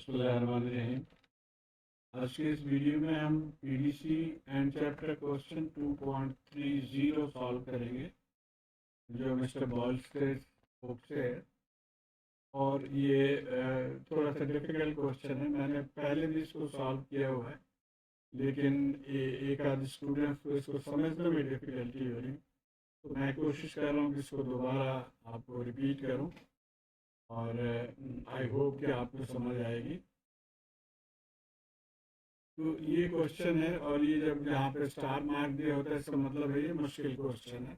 बिस्मिल्लाहिर्रहमानिर्रहीम। आज के इस वीडियो में हम PDC and chapter question 2.30 solve करेंगे, जो मिस्टर बॉल्स के बुक से है। और ये थोड़ा सा डिफ़िकल्ट क्वेश्चन है। मैंने पहले भी इसको सॉल्व किया हुआ है, लेकिन एक आध स्टूडेंट्स को इसको समझने में डिफ़िकल्टी हो रही, तो मैं कोशिश कर रहा हूँ कि इसको दोबारा आपको रिपीट करूँ और आई होप कि आपको समझ आएगी। तो ये क्वेश्चन है, और ये जब यहाँ पे स्टार मार्क दिया होता है इसका मतलब है ये मुश्किल क्वेश्चन है।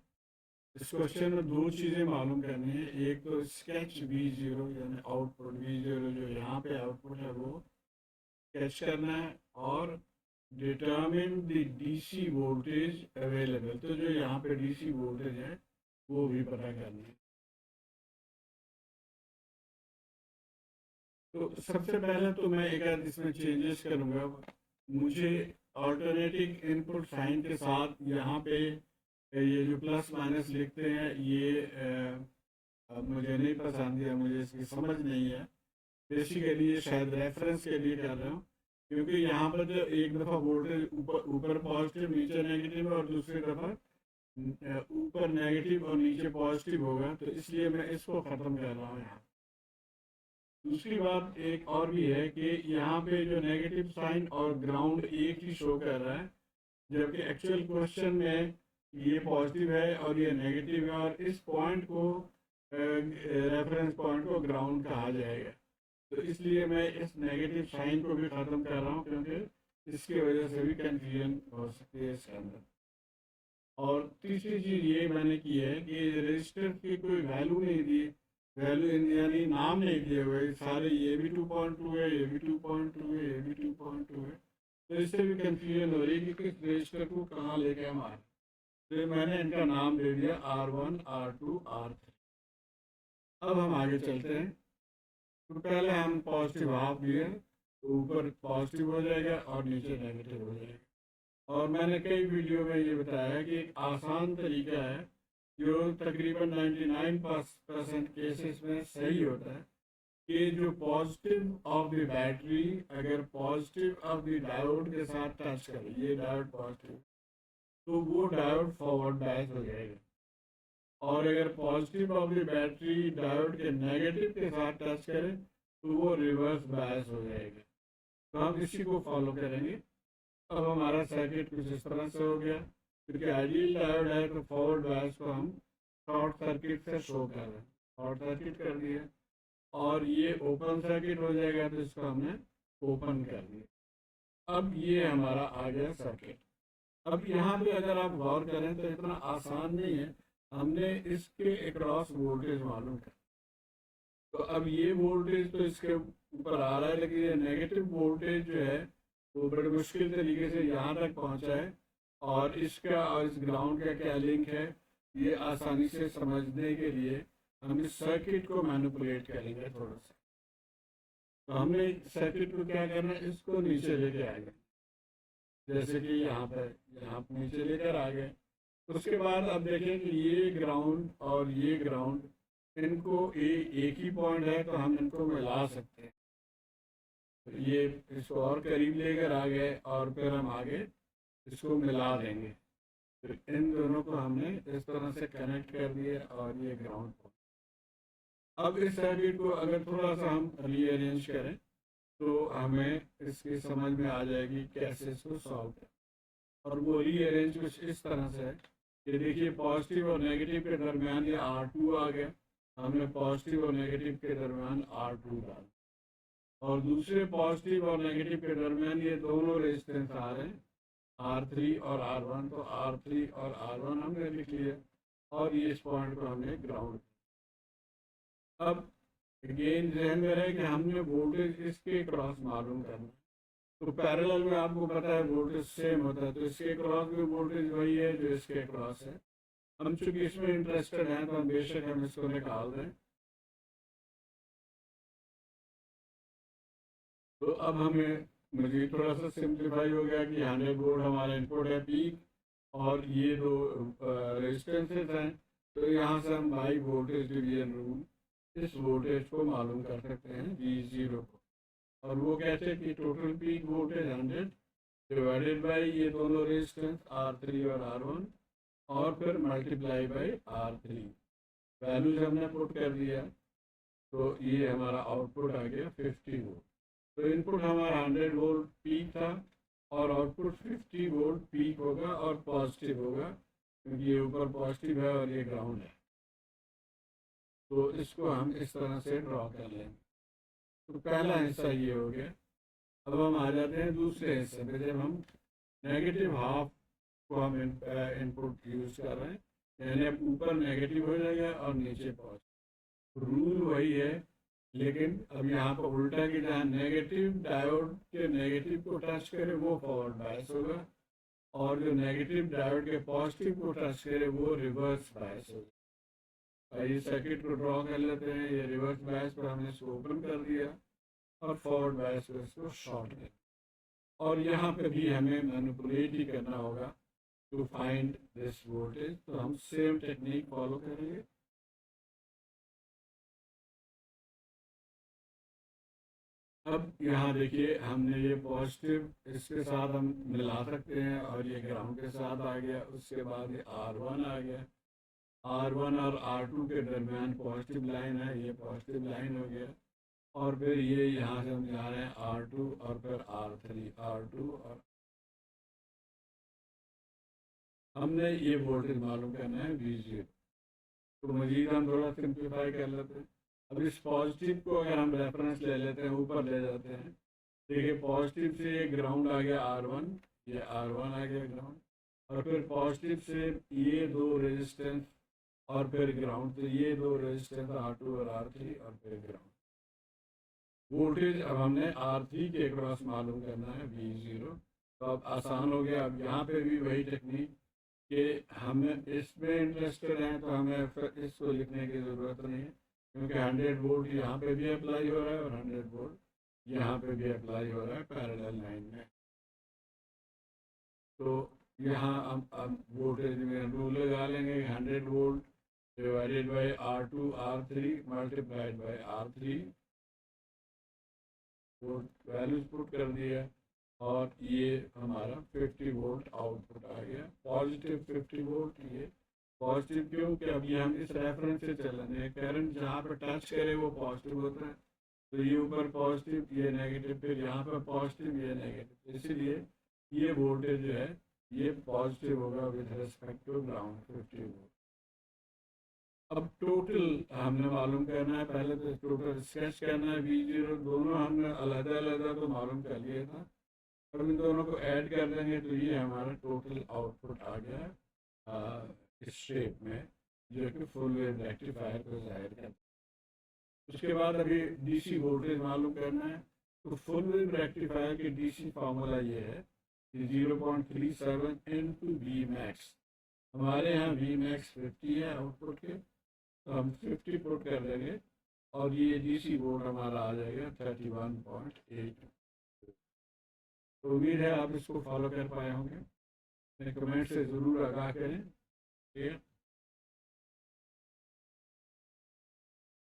इस क्वेश्चन में दो चीज़ें मालूम करनी है। एक तो स्केच V0 यानी आउटपुट V0 जो यहाँ पे आउटपुट है वो स्केच करना है, और determine the DC voltage available, तो जो यहाँ पे डीसी वोल्टेज है वो भी पता करना है। तो सबसे पहले तो मैं एक आध इसमें चेंजेस करूँगा। मुझे ऑल्टरनेटिव इनपुट साइन के साथ यहाँ पे ये जो प्लस माइनस लिखते हैं ये मुझे नहीं पसंद है, मुझे इसकी समझ नहीं है। बेसिकली ये शायद रेफरेंस के लिए कर रहा हूँ, क्योंकि यहाँ पर जो एक दफ़ा वोल्टेज ऊपर पॉजिटिव नीचे नेगेटिव और दूसरी दफ़ा ऊपर नेगेटिव और नीचे पॉजिटिव होगा, तो इसलिए मैं इसको ख़त्म कर रहा हूँ यहाँ। दूसरी बात एक और भी है कि यहाँ पे जो नेगेटिव साइन और ग्राउंड एक ही शो कर रहा है, जबकि एक्चुअल क्वेश्चन में ये पॉजिटिव है और ये नेगेटिव है, और इस पॉइंट को रेफरेंस पॉइंट को ग्राउंड कहा जाएगा। तो इसलिए मैं इस नेगेटिव साइन को भी ख़त्म कर रहा हूँ, क्योंकि इसकी वजह से भी कंफ्यूजन हो सकती है इसके अंदर। और तीसरी चीज़ ये मैंने की है कि रजिस्टर की कोई वैल्यू नहीं दी, वैल्यू यानी नाम नहीं दिए हुए सारे, ये भी 2.2 है, ये भी 2.2 है, ये भी 2.2 है। तो इससे भी कंफ्यूजन हो रही है कि किस रजिस्टर को कहाँ लेके हम आए। तो मैंने इनका नाम दे दिया R1, R2, R3। अब हम आगे चलते हैं। तो पहले हम पॉजिटिव हाफ लिए, तो ऊपर पॉजिटिव हो जाएगा और नीचे नेगेटिव हो जाएगा। और मैंने कई वीडियो में ये बताया कि एक आसान तरीका है जो तकरीबन 99% केसेस में सही होता है, कि जो पॉजिटिव ऑफ द बैटरी अगर पॉजिटिव ऑफ द डायोड के साथ टच करे, ये डायोड पॉजिटिव, तो वो डायोड फॉरवर्ड बायस हो जाएगा। और अगर positive of the battery diode के नेगेटिव के साथ टच करे तो वो रिवर्स बायस हो जाएगा। तो हम इसी को फॉलो करेंगे। अब हमारा सर्किट कुछ इस तरह से हो गया, क्योंकि आइडियल डायोड है तो फॉरवर्ड बायस को हम शॉर्ट सर्किट से शो कर रहे हैं, शॉर्ट सर्किट कर दिया, और ये ओपन सर्किट हो जाएगा तो इसको हमने ओपन कर दिया। अब ये हमारा आ गया सर्किट। अब यहाँ पे अगर आप गौर करें तो इतना आसान नहीं है, हमने इसके अक्रॉस वोल्टेज मालूम कर। तो अब ये वोल्टेज तो इसके ऊपर आ रहा है, लेकिन ये नेगेटिव वोल्टेज जो है वो बड़े मुश्किल तरीके से यहाँ तक पहुँचा है, और इसका और इस ग्राउंड का क्या लिंक है ये आसानी से समझने के लिए हम इस सर्किट को मैनिपुलेट करेंगे थोड़ा सा। तो हमने सर्किट को क्या करना है, इसको नीचे लेके आएंगे, जैसे कि यहाँ नीचे लेकर आ गए। उसके बाद अब देखें कि ये ग्राउंड और ये ग्राउंड, इनको एक ही पॉइंट है तो हम इनको मिला सकते हैं। तो ये इसको और करीब लेकर आ गए और फिर हम आगे इसको मिला देंगे। फिर इन दोनों को हमने इस तरह से कनेक्ट कर दिया, और ये ग्राउंड पॉइंट। अब इस सर्किट को अगर थोड़ा सा हम रीअरेंज करें तो हमें इसकी समझ में आ जाएगी कैसे इसको सॉल्व करें। और वो रीअरेंज कुछ इस तरह से है कि देखिए पॉजिटिव और नेगेटिव के दरमियान ये R2 आ गया, हमने पॉजिटिव और नेगेटिव के दरमियान R2 डाला, और दूसरे पॉजिटिव और नेगेटिव के दरमियान ये दोनों रेजिस्टेंस आ रहे हैं R3 और R1। तो R3 और R1 हमने लिख लिया, और ये इस पॉइंट को हमने ग्राउंड। अब अगेन ध्यान में रहे कि हमने वोल्टेज इसके क्रॉस मालूम करना। तो पैरेलल में आपको पता है वोल्टेज सेम होता है, तो इसके क्रॉस भी वोल्टेज वही है जो इसके क्रॉस है। हम चूंकि इसमें इंटरेस्टेड हैं तो हम बेशक हम इसको निकाल दें। तो अब हमें मुझे थोड़ा सा सिंप्लीफाई हो गया कि 100 वोल्ट हमारा इनपुट है पीक, और ये दो रेजिस्टेंसेस हैं, तो यहाँ से हम बाई वोल्टेज डिवीजन रूल इस वोल्टेज को मालूम कर सकते हैं V0 को। और वो कहते हैं कि total peak voltage 100 divided by ये दोनों रेजिस्टेंस R3 और R1 और फिर मल्टीप्लाई बाई R3। वैल्यूज हमने पुट कर दिया तो ये हमारा आउटपुट आ गया 50 वोल्ट। तो इनपुट हमारा 100 वोल्ट पीक था और आउटपुट 50 वोल्ट पीक होगा और पॉजिटिव होगा क्योंकि ये ऊपर पॉजिटिव है और ये ग्राउंड है। तो इसको हम इस तरह से ड्रॉ कर लेंगे। तो पहला हिस्सा ये हो गया। अब हम आ जाते हैं दूसरे हिस्से में, जब हम नेगेटिव हाफ को हम इनपुट यूज कर रहे हैं, यानी ऊपर नेगेटिव हो जाएगा और नीचे पॉजिटिव। रूल वही है, लेकिन अब यहाँ पर उल्टा कि जहाँ नेगेटिव डायोड के नेगेटिव को टच करे वो फॉरवर्ड बायस होगा और जो नेगेटिव डायोड के पॉजिटिव को टच करे वो रिवर्स बायस होगा। ये सर्किट को ड्रॉ कर लेते हैं। ये रिवर्स बायस पर हमने इसको ओपन कर दिया और फॉरवर्ड बायस पर इसको शॉर्ट कर, और यहाँ पे भी हमें मैनिपुलेट ही करना होगा टू फाइंड दिस वोल्टेज। तो हम सेम टेक्निक फॉलो करेंगे। अब यहाँ देखिए, हमने ये पॉजिटिव इसके साथ हम मिला सकते हैं और ये ग्राउंड के साथ आ गया। उसके बाद ये R1 आ गया। R1 और R2 के दरमियान पॉजिटिव लाइन है, ये पॉजिटिव लाइन हो गया। और फिर ये यहाँ से हम जा रहे हैं R2 और फिर R3, R2 और हमने ये वोल्टेज मालूम करना है V0। तो मजीद हम थोड़ा सिंप्लीफाई कर लेते हैं। अब इस पॉजिटिव को अगर हम रेफरेंस ले लेते हैं, ऊपर ले जाते हैं, देखिए पॉजिटिव से ये ग्राउंड आ गया R1, ये R1 आ गया ग्राउंड, और फिर पॉजिटिव से ये दो रेजिस्टेंस और फिर ग्राउंड, तो ये दो रेजिस्टेंस R2 और R3 और फिर ग्राउंड। वोल्टेज अब हमने R3 के क्रॉस मालूम करना है V0। तो अब आसान हो गया। अब यहाँ पे भी वही टेक्निक कि हमें इसमें इंटरेस्टेड हैं तो हमें फिर इसको लिखने की ज़रूरत नहीं है, क्योंकि 100 वोल्ट यहाँ पे भी अप्लाई हो रहा है और 100 वोल्ट यहाँ पे भी अप्लाई हो रहा है पैरेलल लाइन में। तो यहाँ हम वोल्टेज में रूल लगा लेंगे, 100 volt divided by R2 R3 multiplied by R3, values put कर दिया और ये हमारा 50 वोल्ट आउटपुट आ गया। पॉजिटिव 50 वोल्ट, ये पॉजिटिव क्यों कि अभी हम इस रेफरेंस से चल रहे हैं। करंट जहाँ पर टच करे वो पॉजिटिव होता है, तो ये ऊपर पॉजिटिव ये नेगेटिव, फिर यहाँ पर पॉजिटिव ये नेगेटिव, इसीलिए ये वोल्टेज जो है ये पॉजिटिव होगा with respect to ground 50 volt. अब टोटल हमने मालूम करना है, पहले तो टोटल स्केच करना है V0। दोनों हमने अलग अलग तो मालूम कर लिया था, अब इन दोनों को ऐड कर देंगे तो ये हमारा टोटल आउटपुट आ गया इस शेप में, जो कि फुल वेव रेक्टिफायर को जाहिर करता है। उसके बाद अभी DC वोल्टेज मालूम करना है। तो फुल वेव रेक्टिफायर के DC फार्मूला ये है 0.37 into Vmax। हमारे यहाँ Vmax 50 है आउटपुट के, तो हम 50 पुट कर देंगे और ये DC वोल्ट हमारा आ जाएगा 31.8। तो उम्मीद है आप इसको फॉलो कर पाए होंगे। कमेंट से ज़रूर आगाह करें।